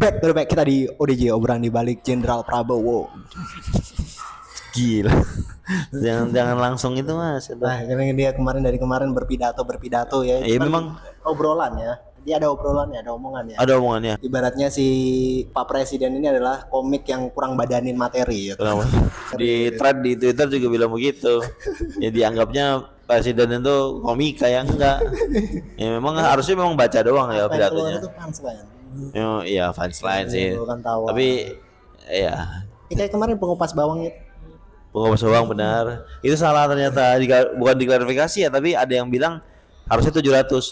Back to the back, kita di ODJ, obrolan di balik Jenderal Prabowo. Gila. jangan langsung itu Mas. Nah, karena dia dari kemarin berpidato ya. Iya Cuman memang obrolan ya. Dia ada obrolannya, ada omongannya. ada omongannya. Ibaratnya si Pak Presiden ini adalah komik yang kurang badanin materi gitu. Di thread di Twitter juga bilang begitu. Ya dianggapnya presiden itu komika yang enggak. Ya memang harusnya memang baca doang ya pidatonya. Itu punchline. Iya punchline sih. Bukan tawa. Tapi ya kayak kemarin pengupas bawang itu. pengupas bawang benar. Itu salah ternyata. Bukan diklarifikasi ya, tapi ada yang bilang harusnya Rp700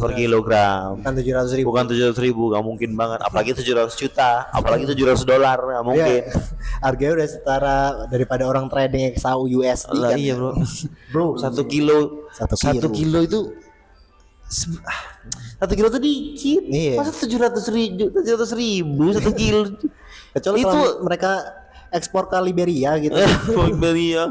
per kilogram. Bukan 700.000. Bukan 700.000, nggak mungkin banget. Apalagi 700 juta, apalagi $700, nggak mungkin. Ya, harganya udah setara daripada orang trading XAU USD Lah kan. iya bro. Bro, 1 kilo. 1 kilo itu 1 kilo tuh dikit. Iya. Masa 700.000 1 kilo. Kecuali itu kalau mereka ekspor ke Liberia gitu. Liberia.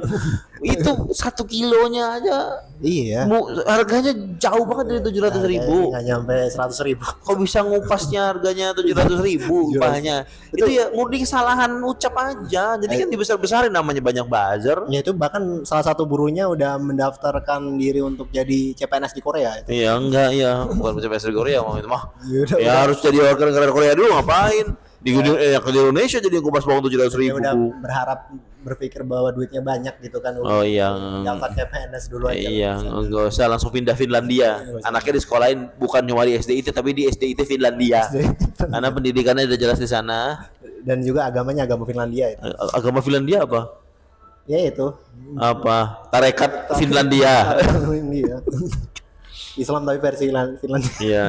Itu 1 kilonya aja. Iya. Harganya jauh banget dari 700.000. Nggak nyampe 100.000. Kok bisa ngupasnya harganya 700.000 upahnya? Itu ya murni kesalahan ucap aja. Jadi kan dibesar-besarin, namanya banyak buzzer. Ya itu bahkan salah satu burunya udah mendaftarkan diri untuk jadi CPNS di Korea itu. Iya enggak ya, bukan CPNS di Korea mau itu mah. Yaudah, Ya harus jadi warga negara Korea dulu, ngapain? Di Indonesia jadi kupas bawang 700.000. Ya udah berpikir bahwa duitnya banyak gitu kan. Oh iya. Daftar CPNS dulu aja. Iya, enggak usah langsung pindah Finlandia. Anaknya disekolahin bukan cuma di SDIT tapi di SDIT Finlandia. Karena pendidikannya udah jelas di sana. Dan juga agamanya agama Finlandia itu. Agama Finlandia apa? Ya itu. Apa? Tarekat Finlandia. Iya. Islam tapi versi Finlandia. Iya,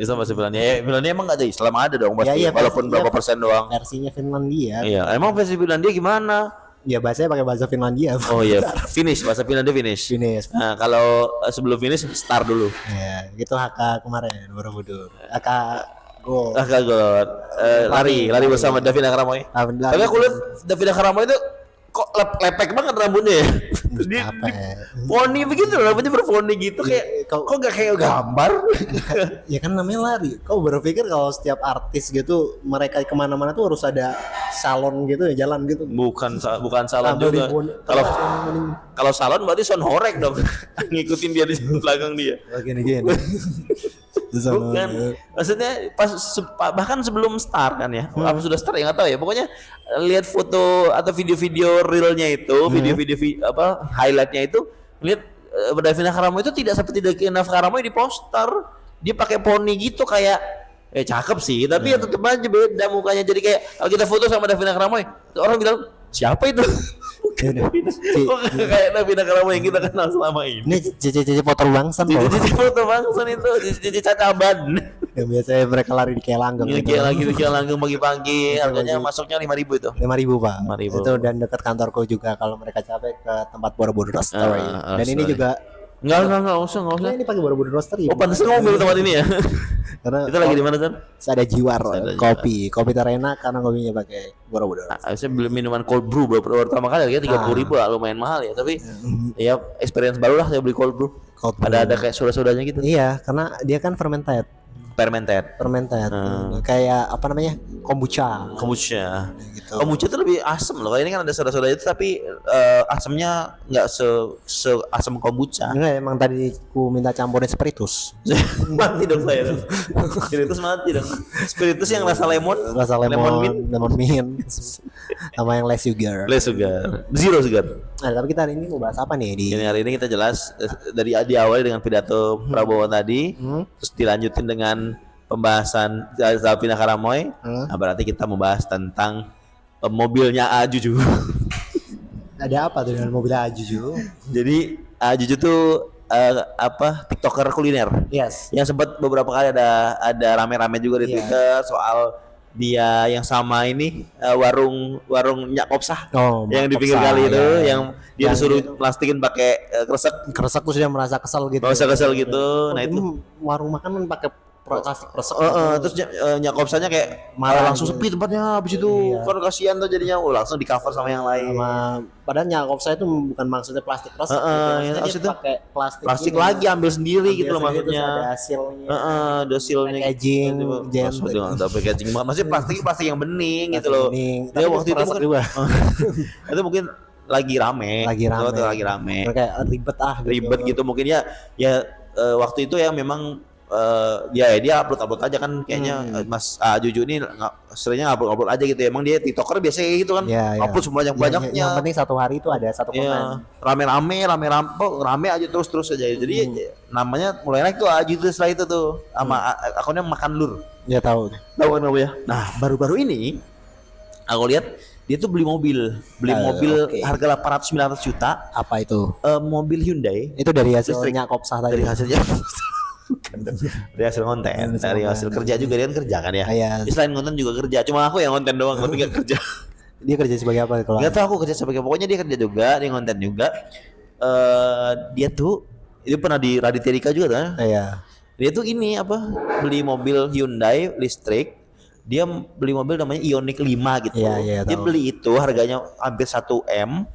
Islam masih Finlandia. Ya, Finlandia emang nggak ada Islam, ada dong pasti. Ya, iya, walaupun berapa persen doang. Versinya Finlandia. Iya, emang versi Finlandia gimana? Ya bahasanya pakai bahasa Finlandia. Oh iya, finish, bahasa Finlandia finish. Finish. Nah, kalau sebelum finish start dulu. Ya, gitu HK kemarin Borobudur. HK Go. Kagak. Lari bersama Davina Karamoy. Tapi aku lihat Davina Karamoy itu kok lepek banget rambutnya ya. Poni begitu, rambutnya berponi gitu kayak kok nggak kayak gambar. Ya kan namanya lari. Kau berpikir kalau setiap artis gitu mereka kemana-mana tuh harus ada salon gitu ya, jalan gitu. Bukan salon juga. Kalau salon berarti Son Horek dong. Ngikutin dia di belakang dia. Gini. Bukan, maksudnya bahkan sebelum start kan ya, apa sudah start ya nggak tahu ya. Pokoknya lihat foto atau video-video realnya itu, video-video apa highlightnya itu, lihat Davina Karamoy itu tidak seperti Davina Karamoy di poster. Dia pakai poni gitu kayak cakep sih, tapi ya tetap aja beda mukanya. Jadi kayak kalau kita foto sama Davina Karamoy, orang bilang siapa itu? Kok kayak Davina Karamoy yang kita kenal selama ini. Ini cici foto bangsan loh. Cici foto bangsan itu, cici cacaban. Yang biasanya mereka lari di Kelanggeng. Di Kelanggeng pagi-pagi, harganya masuknya 5.000 itu. 5.000 Pak. 5.000. Itu dan dekat kantorku juga kalau mereka capek ke tempat Borobudur Roastery. Dan ini juga enggak usah. Ini pakai Borobudur Roastery. Oh, pantas kamu milih tempat ini ya. Karena itu lagi di mana, San? Ada Jiwar kopi terenak karena kopinya pakai Borobudur. Saya beli minuman cold brew pertama kali ya 30.000 lah, lumayan mahal ya, tapi ya experience baru lah saya beli cold brew. Ada kayak soda-sodanya gitu. Iya, karena dia kan fermented. Kayak apa namanya, kombucha gitu. Kombucha itu lebih asam loh. Kalau ini kan ada soda-soda itu tapi asamnya nggak se asam kombucha. Enggak, emang tadi ku minta campurin spiritus. Mati dong saya dong. Spiritus mati dong. Spiritus yang rasa lemon mint sama yang less sugar. Zero sugar. Nah, tapi kita hari ini mau bahas apa nih hari ini kita jelas dari diawali dengan pidato Prabowo tadi, terus dilanjutin dengan pembahasan Davina Karamoy. Nah, berarti kita membahas tentang mobilnya Ajuju. Ada apa tuh dengan mobil Ajuju? Jadi Ajuju tuh TikToker kuliner. Yes. Yang sempat beberapa kali ada rame-rame juga di Twitter soal dia yang sama ini warung Nyak Kopsah yang di pinggir kali itu yang dia disuruh plastikin pakai kresek tuh sudah merasa kesel gitu. Nah itu warung makan pakai plastik resek. Terus Nyakopsanya kayak Marah langsung gitu. sepi tempatnya habis itu. Iya. Kan kasihan tuh jadinya langsung di cover sama yang lain. Sama padahal nyakop saya itu bukan maksudnya plastik resek gitu. Yang Maksudnya dia maksudnya pakai plastik Plastik gini. lagi ambil sendiri Ambil gitu loh sendiri, maksudnya. terus ada hasilnya. Dosilnya Packaging, maksudnya nggak packaging, maksudnya plastik yang bening gitu Plastik loh. bening. Dia Tapi waktu itu resek mungkin juga. itu mungkin lagi rame. Waktu lagi rame. Kayak ribet gitu. Ribet gitu mungkin ya waktu itu ya memang dia upload aja kan kayaknya Mas Juju ini seringnya upload aja gitu ya. Emang dia TikToker biasanya kayak gitu kan. Iya. Upload sebanyak-banyaknya. Yang penting satu hari itu ada satu konten. Rame aja terus aja. Jadi namanya mulai naik tuh Juju setelah itu tuh sama akunnya Makan Lur. Ya tahu. Tahu kan ya. Nah, baru-baru ini aku lihat dia tuh beli mobil Okay. harga 800-900 juta. Apa itu? Mobil Hyundai Itu dari hasil listrik. Nyakopsah tadi. Dari hasilnya dari hasil konten, dari hasil kerja juga dia kan kerja kan ya. Iya. Dia selain konten juga kerja, cuma aku yang konten doang, tapi nggak kerja. Dia kerja sebagai apa kalau? Nggak tahu aku kerja sebagai, pokoknya dia kerja juga, dia konten juga. Dia tuh itu pernah di Raditya Dika juga kan? Iya. Dia tuh ini beli mobil Hyundai listrik. Dia beli mobil namanya Ioniq 5 gitu. Iya, Dia tahu. beli itu harganya hampir 1 M.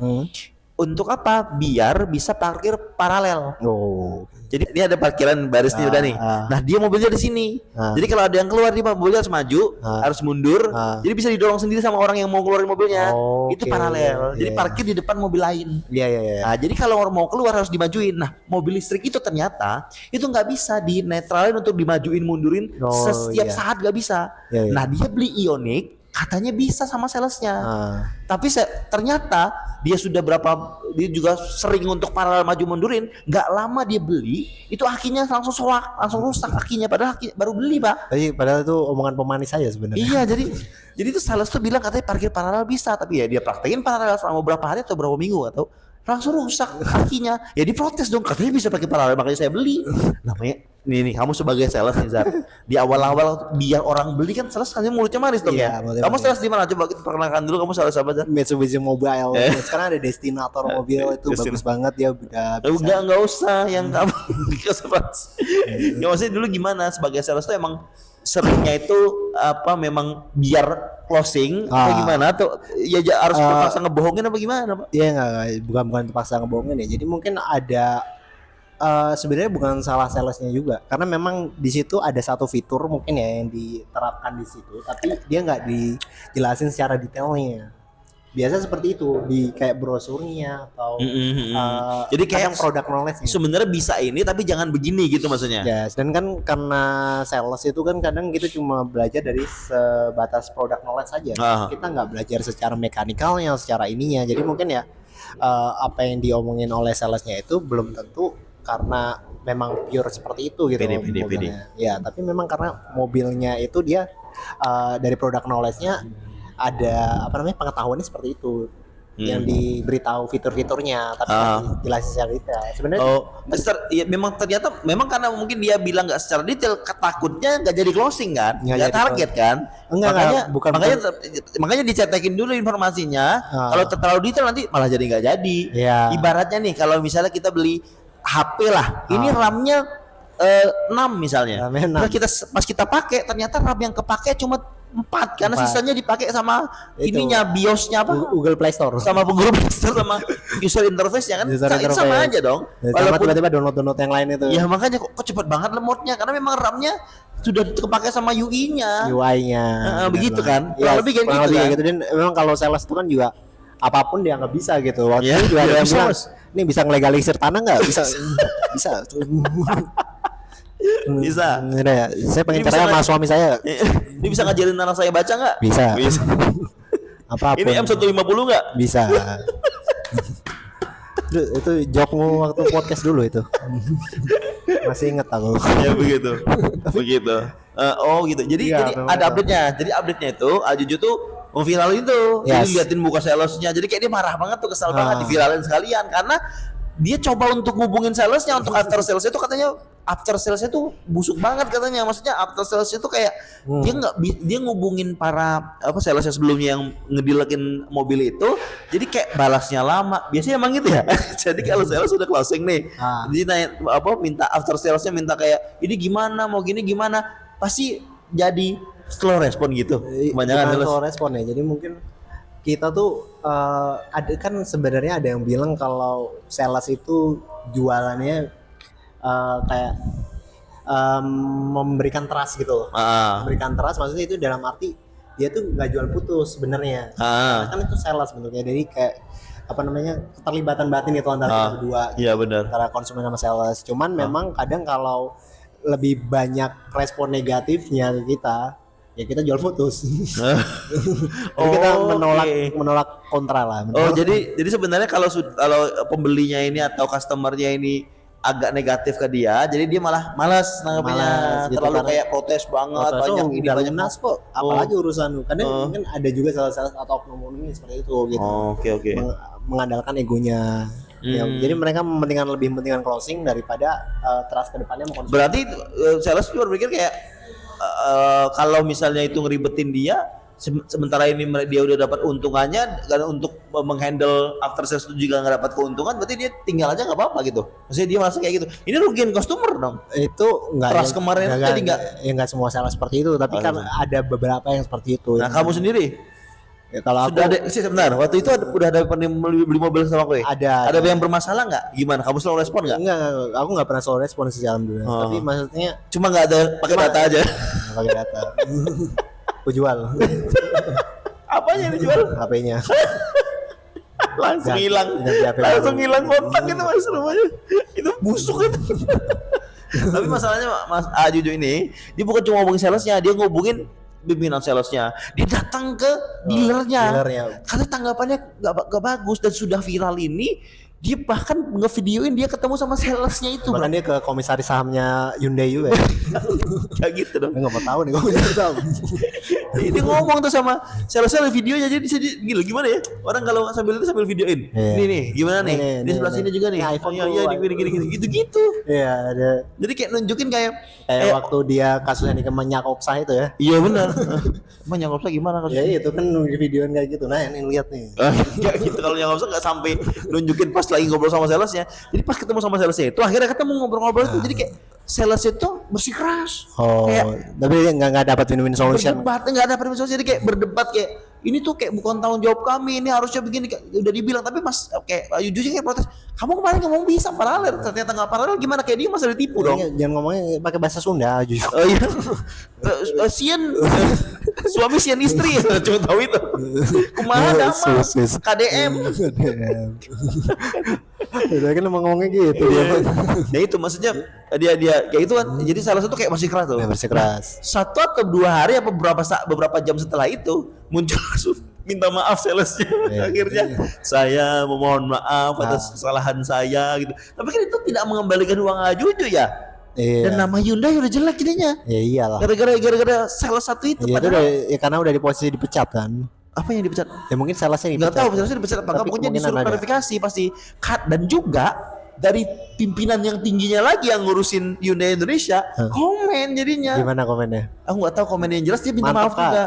Untuk apa? Biar bisa parkir paralel. Oh. Jadi ini ada parkiran baris nih udah nih. Nah, dia mobilnya di sini. Jadi kalau ada yang keluar di mobilnya harus maju, harus mundur. Jadi bisa didorong sendiri sama orang yang mau keluarin mobilnya. Itu Oke. paralel. Jadi Iya. parkir di depan mobil lain. Iya. Nah, jadi kalau orang mau keluar harus dimajuin. Nah, mobil listrik itu ternyata itu nggak bisa dinetralin untuk dimajuin mundurin setiap iya. saat nggak bisa. Iya. Nah, dia beli Ioniq katanya bisa sama salesnya. Tapi ternyata dia juga sering untuk paralel maju mundurin. Nggak lama dia beli, itu akinya langsung rusak akinya. Padahal baru beli pak. Tapi padahal itu omongan pemanis aja sebenarnya. Iya, jadi itu sales tuh bilang katanya parkir paralel bisa, tapi ya dia praktekin paralel selama beberapa hari atau berapa minggu atau langsung rusak akinya. Ya diprotes dong, katanya bisa pakai paralel, makanya saya beli. Namanya nih kamu sebagai sales nih Zar, di awal-awal biar orang beli kan sales kan mulutnya manis dong Iya, ya. mulutnya Kamu manis. sales di mana? Coba kita perkenalkan dulu, kamu sales apa Zar? Mitsubishi Mobile. Sekarang ada Destinator mobil itu bagus banget dia udah bisa. Enggak usah yang kamu ya maksudnya dulu gimana sebagai sales tuh emang seringnya itu memang biar closing atau gimana atau ya harus terpaksa ngebohongin apa gimana Pak? Iya bukan terpaksa ngebohongin ya. Jadi mungkin ada sebenarnya bukan salah salesnya juga karena memang di situ ada satu fitur mungkin ya yang diterapkan di situ tapi dia nggak dijelasin secara detailnya. Biasa seperti itu di kayak brosurnya atau Jadi kayak produk knowledge sebenarnya bisa ini tapi jangan begini gitu maksudnya. Yes, dan kan karena sales itu kan kadang kita cuma belajar dari sebatas produk knowledge saja. Kita nggak belajar secara mekanikalnya, secara ininya. Jadi mungkin ya apa yang diomongin oleh salesnya itu belum tentu karena memang pure seperti itu gitu mobilnya. Ya, tapi memang karena mobilnya itu dia dari produk knowledge-nya ada pengetahuannya seperti itu. Yang diberitahu fitur-fiturnya tapi jelasin secara detail. Sebenarnya ya memang karena mungkin dia bilang nggak secara detail, takutnya nggak jadi closing kan, nggak target kan. Makanya dicetekin dulu informasinya. Kalau terlalu detail nanti malah jadi nggak jadi. Ibaratnya nih kalau misalnya kita beli HP lah, ini RAM-nya 6 misalnya. Nah, pas kita pakai ternyata RAM yang kepake cuma 4 karena sisanya dipakai sama ininya BIOS-nya Google Play Store sama Google Play Store sama user interface-nya kan sama aja dong. Walaupun tiba-tiba download yang lain itu. Ya makanya kok cepet banget lemotnya karena memang RAM-nya sudah kepake sama UI-nya. Begitu kan? Ya, lebih kayak gitu kan. Dan memang kalau sales itu kan juga apapun dia nggak bisa gitu. Waktu itu juga ada yang bilang, ini bisa ngelegalisir tanah nggak? Bisa. Bisa. Saya pengen cerai sama suami saya. Ini bisa ngajarin anak saya baca nggak? Bisa. Apapun. Ini M150 nggak? Bisa. Itu jokmu waktu podcast dulu itu. Masih inget aku. Ya begitu. Gitu. Jadi ada update-nya. Jadi update-nya itu Juju tuh viral itu. Jadi liatin muka salesnya. Jadi kayak dia marah banget tuh, kesal banget, diviralin sekalian karena dia coba untuk ngubungin salesnya untuk after sales itu katanya after sales itu busuk banget katanya. Maksudnya after sales itu kayak dia ngubungin para salesnya sebelumnya yang ngedilekin mobil itu, jadi kayak balasnya lama. Biasanya emang gitu ya. Jadi kalau sales sudah closing nih, jadi minta after salesnya minta kayak ini gimana, mau gini gimana. pasti jadi slow respon gitu. Kebanyakan slow respon ya. Jadi mungkin kita tuh ada kan sebenarnya ada yang bilang kalau sales itu jualannya kayak memberikan trust gitu loh. Memberikan trust maksudnya itu dalam arti dia tuh nggak jual putus sebenarnya. Kan itu sales bentuknya. Jadi kayak apa namanya keterlibatan batin itu antara kita berdua. Iya benar. Antara konsumen sama sales. Cuman memang kadang kalau lebih banyak respon negatifnya ke kita, ya kita jual putus. Jadi kita menolak kontra lah. Jadi sebenarnya kalau pembelinya ini atau customernya ini agak negatif ke dia, jadi dia malah malas nanggapnya, gitu, terlalu kayak protes banget, banyak ini banyak nas kok, apalagi urusan kadang mungkin ada juga salah atau oknum ini seperti itu gitu. Oke. Mengandalkan egonya. Ya, jadi mereka lebih mementingkan closing daripada trust ke depannya mau konsumsi. Berarti sales juga berpikir kayak kalau misalnya itu ngeribetin dia, sementara ini dia udah dapat untungannya, karena untuk menghandle after sales itu juga nggak dapat keuntungan, berarti dia tinggal aja nggak apa-apa gitu. Maksudnya dia merasa kayak gitu. Ini rugiin customer dong. Itu nggak. Trust kemarin jadi nggak. Ya nggak semua sales seperti itu, tapi kan ada beberapa yang seperti itu. Nah kamu sendiri? Ya, kalau sudah ada sih sebentar. Waktu itu udah ada pernah beli mobil sama aku ya? Ada yang bermasalah nggak? Gimana? Kamu selalu respon nggak? Enggak, aku nggak pernah selalu respon sih alhamdulillah. Tapi maksudnya cuma nggak ada pakai data aja. Pakai data. Aku jual. Apanya yang dijual? HP-nya. Langsung hilang kontak itu mas rumahnya. Itu busuk itu. Tapi masalahnya Mas Juju ini, dia bukan cuma ngomongin salesnya, dia ngobongin pimpinan salesnya, dia datang ke dealernya. Karena tanggapannya gak bagus dan sudah viral ini, dia bahkan ngevideoin dia ketemu sama salesnya itu. Bahkan dia ke komisaris sahamnya Hyundai juga. Kayak gitu dong. Nggak mau tahu nih komisaris saham. Dia ngomong tuh sama salesnya videonya, jadi gila gimana ya? Orang kalau sambil videoin. Ini nih, gimana nih? Di sebelah sini juga nih. iPhone iya gini gitu. Iya, ada. Jadi kayak nunjukin kayak waktu dia kasusnya di Menyakopsa itu ya. Iya benar. Menyakopsa gimana kasusnya? Ya itu kan videoin kayak gitu. Nah, ini lihat nih. Enggak gitu, kalau Menyakopsa enggak sampai nunjukin pas lagi ngobrol sama salesnya. Jadi pas ketemu sama salesnya itu akhirnya ketemu ngobrol-ngobrol itu, jadi kayak sales itu bersikeras. Kayak, tapi nggak dapat win-win solution. Berdebat, nggak dapat win solution, jadi kayak berdebat kayak ini tuh kayak bukan tanggung jawab kami, ini harusnya begini, udah dibilang, tapi mas kayak jujur kayak protes, kamu kemarin ngomong bisa paralel, ternyata nggak paralel, gimana kayak dia masa ditipu dong. Jangan ngomongnya pakai bahasa Sunda jujur. Oh iya. Sian suami sian istri, cuma tahu itu. Kumaha dama KDM. Udah kan ngomongnya gitu dia. Ya itu maksudnya dia kayak itu kan. Jadi salah satu kayak masih keras tuh. Masih keras. 1 atau 2 hari apa beberapa jam setelah itu muncul minta maaf salesnya. Akhirnya saya memohon maaf atas kesalahan saya gitu. Tapi kan itu tidak mengembalikan uang Juju ya. Dan nama Hyundai udah jelek jadinya. Ya iyalah. Gara-gara sales satu itu. Ya, itu karena udah di posisi dipecat kan. Apa yang dipecat? Ya mungkin salesnya dipecat. Nggak tahu salesnya dipecat apa enggak, pokoknya disuruh klarifikasi pasti. Dan juga dari pimpinan yang tingginya lagi yang ngurusin Hyundai Indonesia komen jadinya. Gimana komennya? Aku nggak tahu komen yang jelas, dia minta maaf juga.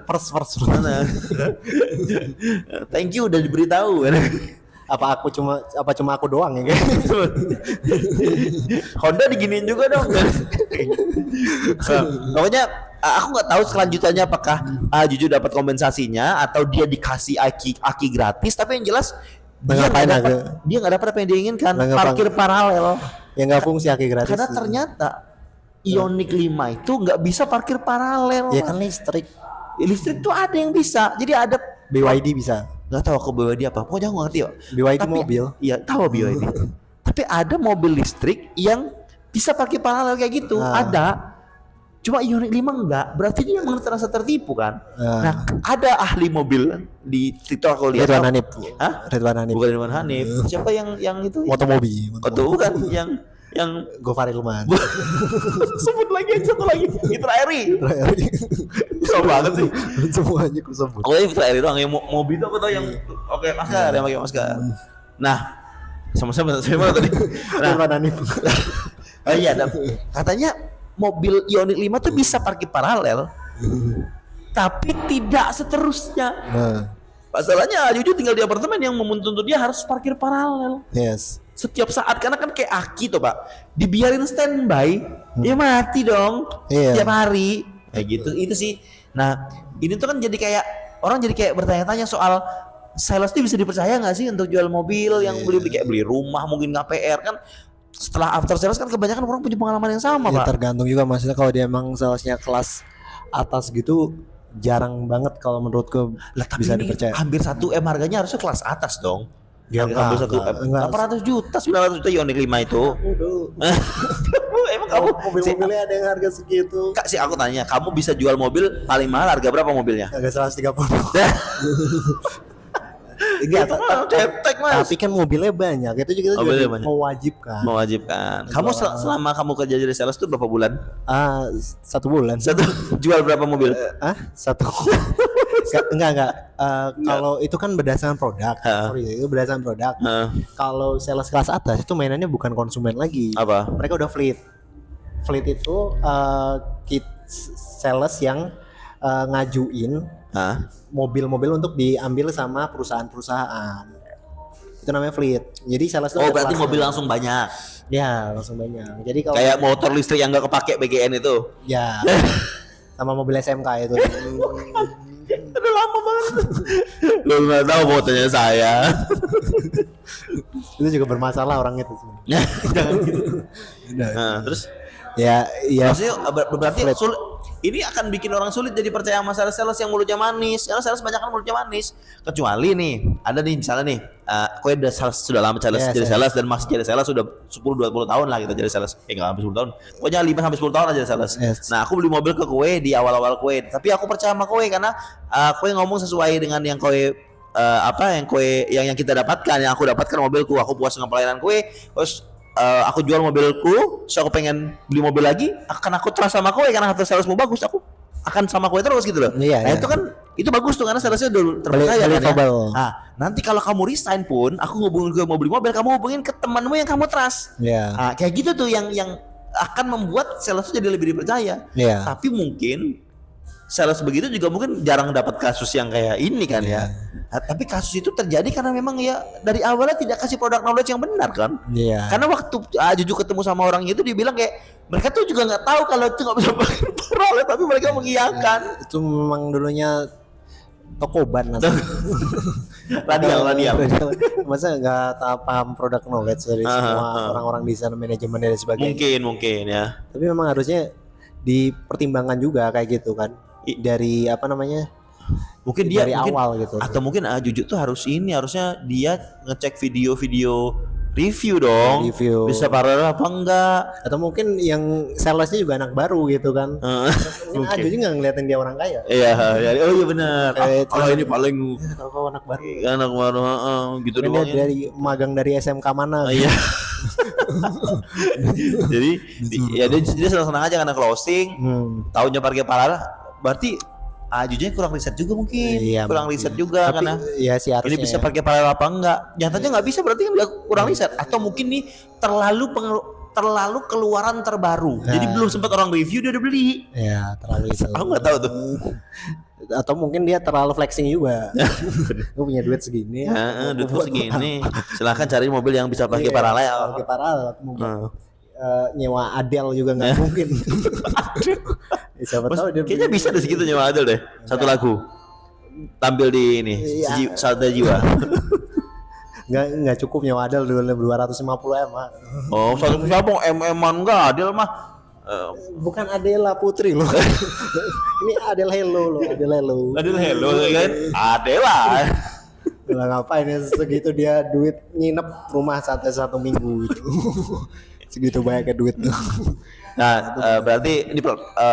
First. Thank you udah diberitahu. Apa cuma aku doang ya? Honda diginiin juga dong. Pokoknya aku nggak tahu selanjutannya apakah Juju dapat kompensasinya atau dia dikasih aki gratis, tapi yang jelas dia nggak dapat apa yang dia inginkan, parkir paralel. Ya nggak fungsi aki gratis. Karena ternyata Ioniq 5 itu nggak bisa parkir paralel. Ya kan listrik tuh ada yang bisa. Jadi ada BYD bisa. Nggak tahu aku BYD apa, pokoknya aku ngerti kok. BYD mobil. Iya tahu BYD. Tapi ada mobil listrik yang bisa parkir paralel kayak gitu. Ada. Cuma Ioniq 5 enggak. Berarti dia merasa tertipu kan. Nah ada ahli mobil di TikTok aku lihat. Ridwan Hanif. Ridwan Hanif. Bukan Ridwan Hanif. Siapa yang itu? Motomobi. Bukan yang Gofar Hilman. Sebut lagi yang satu lagi. Fitra Eri. Susah banget sih. Semuanya aku sebut. Oh iya Fitra Eri doang. Yang mobil itu aku tahu yang oke masker, yang pakai masker. Nah, sama-sama tadi. Ridwan Hanif. Oh iya, katanya mobil Ioniq 5 tuh bisa parkir paralel. Tapi tidak seterusnya. Masalahnya Juju tinggal di apartemen yang menuntut dia harus parkir paralel. Yes. Setiap saat, karena kan kayak aki tuh Pak, dibiarin standby ya mati dong. Iya. Tiap hari kayak gitu. Itu sih. Nah, ini tuh kan jadi kayak orang jadi kayak bertanya-tanya soal sales itu bisa dipercaya nggak sih untuk jual mobil yang beli rumah mungkin KPR kan. Setelah after sales kan kebanyakan orang punya pengalaman yang sama, Ya, Pak. tergantung juga maksudnya kalau dia emang salesnya kelas atas gitu jarang banget kalau menurutku Lah, tapi bisa ini dipercaya. hampir 1 M harganya harusnya kelas atas dong. Ya, Hampir 1 M. enggak. 800 juta, 900 juta Ioniq 5 itu. Emang kamu Mobil-mobilnya ada yang harga segitu. Kak sih aku tanya, kamu bisa jual mobil paling mahal harga berapa mobilnya? Harga 130. Enggak, cetek Mas. Tapi kan mobilnya banyak. Itu juga Mobilnya banyak. mewajibkan. Mewajibkan. Kamu selama kamu kerja jadi sales itu berapa bulan? 1 bulan. Jual berapa mobil? Satu. Enggak. Kalau itu kan berdasarkan produk. Sorry, itu berdasarkan produk. Kalau sales kelas atas itu mainannya bukan konsumen lagi. Apa? Mereka udah fleet. Fleet itu sales yang ngajuin mobil-mobil untuk diambil sama perusahaan-perusahaan. Itu namanya fleet. Jadi sales itu berarti mobil langsung banyak. Ya, langsung banyak. Jadi kalau Kayak motor listrik yang nggak kepake BGN itu. ya sama mobil SMK itu. Udah lama banget. Lu nggak tahu fotonya saya. Itu juga bermasalah orang itu. Jangan gitu. Nah, terus Ya. maksudnya berarti ini akan bikin orang sulit jadi percaya sama sales yang mulutnya manis. Karena sales banyak kan mulutnya manis. Kecuali nih, ada nih misalnya nih, kowe udah sudah lama jadi sales dan masih jadi sales sudah 10-20 tahun lah gitu jadi sales. Enggak sampai 10 tahun. Pokoknya 5-10 tahun aja sales. Yes. Nah, aku beli mobil ke kowe di awal-awal kowe. Tapi aku percaya sama kowe karena kowe ngomong sesuai dengan yang kowe yang kita dapatkan, yang aku dapatkan mobilku, aku puas dengan pelayanan kowe. Terus aku jual mobilku, so aku pengen beli mobil lagi, akan aku trust sama kowe karena harga salesmu bagus, aku akan sama kowe terus gitu loh. Iya, Nah, iya. itu kan itu bagus tuh karena salesnya udah terpercaya kan ya. Believable. Nah, nanti kalau kamu resign pun, aku ngubungin ke mau beli mobil, kamu hubungin ke temanmu yang kamu trust. Ya. Nah, kayak gitu tuh yang akan membuat sales itu jadi lebih dipercaya. Iya. Tapi mungkin sales begitu juga mungkin jarang dapat kasus yang kayak ini kan ya. Nah, tapi kasus itu terjadi karena memang ya dari awalnya tidak kasih produk knowledge yang benar kan. Iya. Karena waktu Juju ketemu sama orang itu dia bilang kayak mereka tuh juga nggak tahu kalau itu nggak bisa pakai paralel tapi mereka mengiyakan. Itu memang dulunya toko ban atau Radial. Masa nggak paham produk knowledge dari semua orang-orang di sana, manajemen dan sebagainya. Mungkin ya. Tapi memang harusnya dipertimbangkan juga kayak gitu kan. Dari apa namanya? Mungkin dia dari awal gitu. Atau mungkin Juju tuh harusnya dia ngecek video-video review dong. Review. Bisa paralel apa enggak? Atau mungkin yang salesnya juga anak baru gitu kan. Mungkin Aju juga ngeliatin dia orang kaya. Iya, oh iya benar. Kalau ini paling Kalau anak baru. anak baru gitu Mungkin doang. dia dari magang dari SMK mana? Iya. Jadi dia senang-senang aja karena closing. Tahunnya parkir paralel berarti Jujunya kurang riset juga mungkin. Iya, kurang mungkin. riset juga Tapi, karena ya sih ini harusnya bisa ya. pakai paralel apa enggak. Nyatanya nggak bisa berarti kan dia kurang riset atau mungkin nih terlalu keluaran terbaru. Jadi belum sempat orang review dia udah beli. Ya terlalu itu. Aku nggak tahu tuh. Atau mungkin dia terlalu flexing juga. Gue punya duit segini. Duit segini. Silahkan cari mobil yang bisa pakai paralel. Pakai paralel. Nyewa Adele juga nggak mungkin. Siapa tahu dia Kayaknya bisa deh segitu nyewa Adel deh. Satu lagu tampil di ini Salda Jiwa. nggak cukup nyewa Adele 250 M. Oh, satu siapa MM-an enggak Adel mah. Bukan Adela Putri loh. Ini Adele Hello loh, Adel hello kan? Adela. Lah ngapain ya segitu dia duit nginep rumah satu minggu gitu. Segitu banyaknya duit. Nah, berarti ini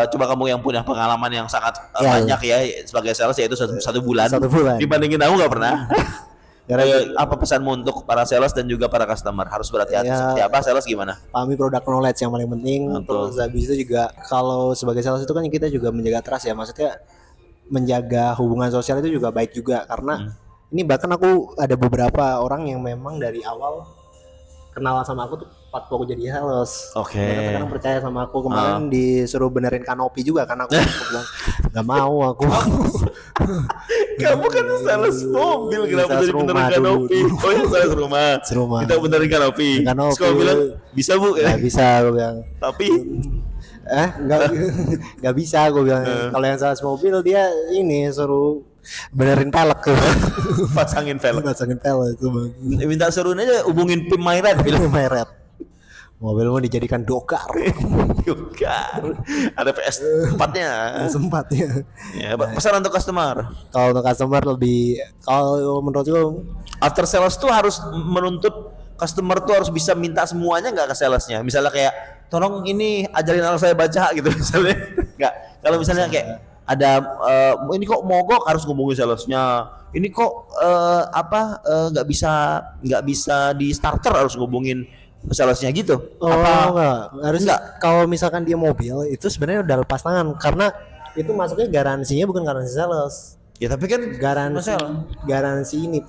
coba kamu yang punya pengalaman yang sangat banyak ya sebagai sales yaitu satu bulan. Dibandingin aku nggak pernah. Apa pesanmu untuk para sales dan juga para customer harus berhati-hati seperti apa sales gimana? Pahami produk knowledge yang paling penting. Terus habis itu juga kalau sebagai sales itu kan kita juga menjaga trust ya, maksudnya menjaga hubungan sosial itu juga baik juga karena ini bahkan aku ada beberapa orang yang memang dari awal kenal sama aku tuh waktu aku jadi sales. Oke. Mereka sekarang percaya sama aku. Kemarin disuruh benerin kanopi juga karena aku bilang nggak mau aku. Kamu kan sales mobil, kenapa jadi benerin kanopi? Oh ya sales rumah. Kita benerin kanopi. Terus kamu bilang bisa bu? Nggak bisa aku bilang. Tapi nggak bisa gue bilang. Kalau yang sales mobil dia ini suruh benerin pelek tuh. Pasangin velg. Pasangin pelek tuh bang. Minta suruhin aja hubungin PIM Myred bilang. Meret. Mobilmu dijadikan dokar. Dokar. Ada PS4-nya. Sempatnya. Ya, pesan untuk customer. Kalau untuk customer lebih, kalau menurut gue After sales tuh harus menuntut customer tuh harus bisa minta semuanya nggak ke salesnya. Misalnya kayak tolong ini ajarin anak saya baca gitu misalnya. Nggak. Kalau misalnya kayak ada ini kok mogok harus ngomongin salesnya. Ini kok nggak bisa di starter harus ngomongin salesnya gitu. Enggak. Kalau misalkan dia mobil itu sebenarnya udah lepas tangan karena itu masuknya garansinya bukan garansi sales. Ya tapi kan garansi ini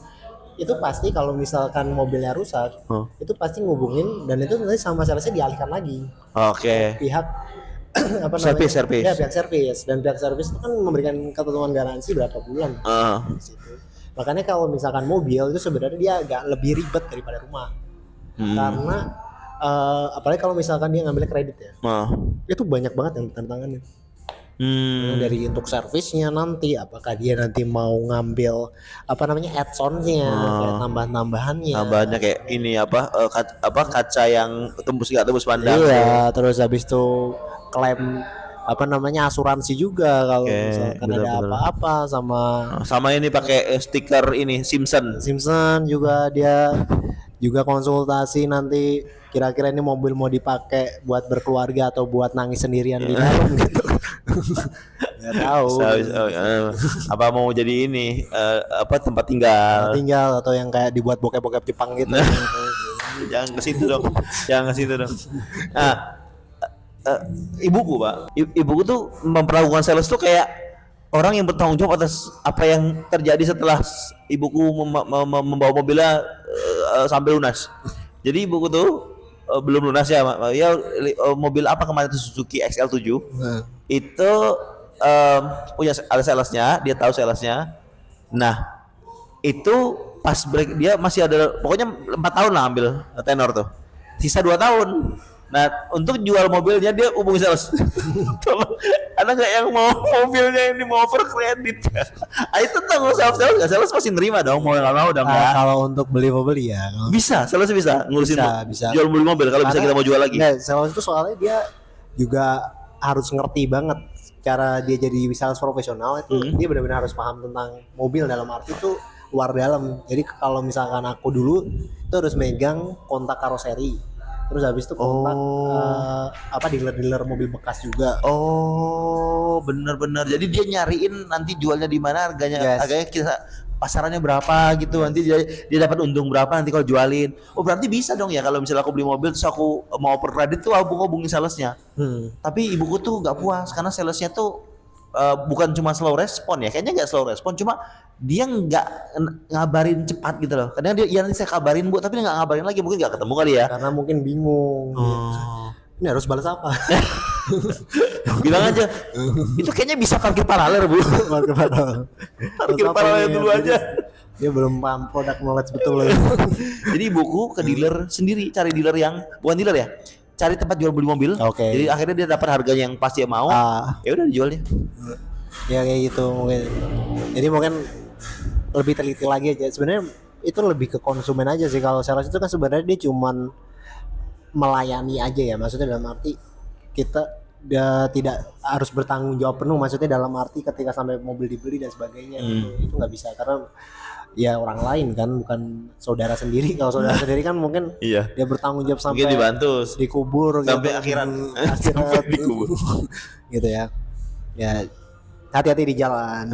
itu pasti kalau misalkan mobilnya rusak itu pasti ngubungin dan itu nanti sama salesnya dialihkan lagi. Oke. Pihak apa namanya? Service. Ya, pihak servis dan pihak servis itu kan memberikan ketentuan garansi berapa bulan. Di situ. Makanya kalau misalkan mobil itu sebenarnya dia agak lebih ribet daripada rumah. Karena apalagi kalau misalkan dia ngambil kredit ya. Itu banyak banget yang tantangannya. Dari untuk servisnya nanti apakah dia nanti mau ngambil add-onnya kayak tambahannya kayak ini kaca yang nggak tembus pandang. Iya, terus habis itu klaim asuransi juga kalau misalkan ada apa-apa sama ini pakai stiker ini Simpson juga dia juga konsultasi nanti kira-kira ini mobil mau dipakai buat berkeluarga atau buat nangis sendirian di dalam gitu. Nggak tahu. Apa mau jadi ini tempat tinggal atau yang kayak dibuat bokep-bokep Jepang gitu. Jangan ke situ dong. Nah, ibuku tuh memperlakukan sales tuh kayak orang yang bertanggung jawab atas apa yang terjadi setelah ibuku membawa mobilnya sampai lunas. Jadi ibuku tuh belum lunas ya, mobil apa kemarin itu Suzuki XL7 itu punya ada salesnya, dia tahu salesnya. Nah itu pas break dia masih ada pokoknya 4 tahun lah ambil tenor tuh, sisa 2 tahun. Nah untuk jual mobilnya dia hubungi sales. Tolong ada nggak yang mau mobilnya ini mau over kredit? Itu tanggung jawab sales nggak? Sales pasti nerima dong, mau nggak mau dong. Kalau untuk beli ya bisa, sales bisa ngurusin bisa. Jual beli mobil kalau bisa kita mau jual lagi. Nggak, sales itu soalnya dia juga harus ngerti banget cara dia jadi sales profesional itu. Dia benar-benar harus paham tentang mobil dalam arti itu luar dalam. Jadi kalau misalkan aku dulu itu harus megang kontak karoseri. Terus habis itu kontak dealer-dealer mobil bekas juga. Oh, benar-benar. Jadi dia nyariin nanti jualnya di mana, harganya kita pasarannya berapa gitu. Nanti dia dapat untung berapa nanti kalau jualin. Oh, berarti bisa dong ya kalau misalnya aku beli mobil terus aku mau per kredit tuh aku hubungin salesnya. Tapi ibuku tuh nggak puas karena salesnya tuh bukan cuma slow respon ya. Kayaknya nggak slow respon, cuma dia nggak ngabarin cepat gitu loh. Kadang dia nanti saya kabarin Bu, tapi dia nggak ngabarin lagi, mungkin nggak ketemu kali ya. Karena mungkin bingung. Ini harus balas apa? Bilang aja. Itu kayaknya bisa parkir paralel Bu. Parkir paralel dulu aja. Dia belum paham produk knowledge betul loh. Jadi ibuku ke dealer sendiri, cari dealer yang bukan dealer ya. Cari tempat jual beli mobil. Jadi akhirnya dia dapat harganya yang pasti mau. Ya udah dijualnya. Ya kayak gitu mungkin. Jadi mungkin lebih teliti lagi aja. Sebenarnya itu lebih ke konsumen aja sih. Kalau sales itu kan sebenarnya dia cuman melayani aja ya. Maksudnya dalam arti kita tidak harus bertanggung jawab penuh. Maksudnya dalam arti ketika sampai mobil dibeli dan sebagainya itu nggak bisa karena ya orang lain kan bukan saudara sendiri. Kalau saudara sendiri kan mungkin dia bertanggung jawab sampai dibantu dikubur sampai gitu, akhirat sampai dikubur gitu ya. Ya hati-hati di jalan.